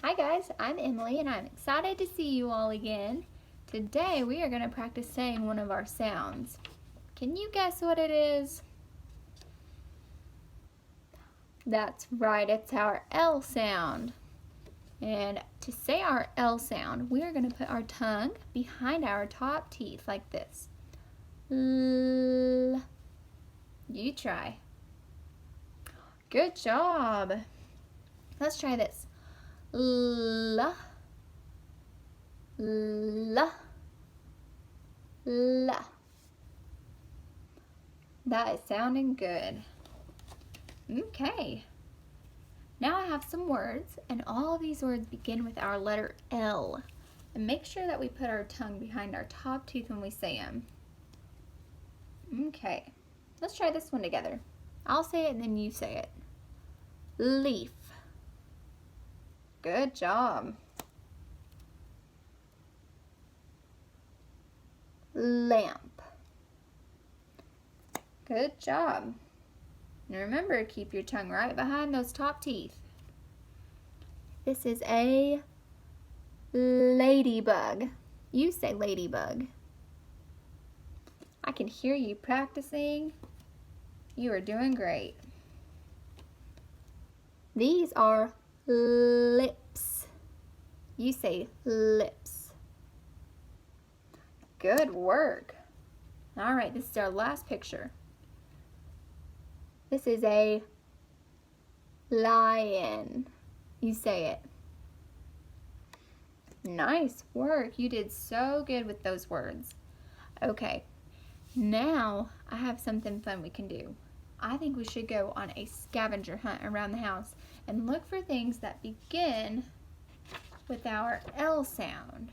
Hi guys, I'm Emily and I'm excited to see you all again. Today we are going to practice saying one of our sounds. Can you guess what it is? That's right, it's our L sound. And to say our L sound, we are going to put our tongue behind our top teeth like this. L. You try. Good job. Let's try this. L. L. L. That is sounding good. Okay. Now I have some words, and all of these words begin with our letter L. And make sure that we put our tongue behind our top tooth when we say them. Okay. Let's try this one together. I'll say it and then you say it. Leaf. Good job. Lamp. Good job. And remember, keep your tongue right behind those top teeth. This is a ladybug. You say ladybug. I can hear you practicing. You are doing great. These are lips. You say lips. Good work. All right, this is our last picture. This is a lion. You say it. Nice work. You did so good with those words. Okay, now I have something fun we can do. I think we should go on a scavenger hunt around the house and look for things that begin with our L sound.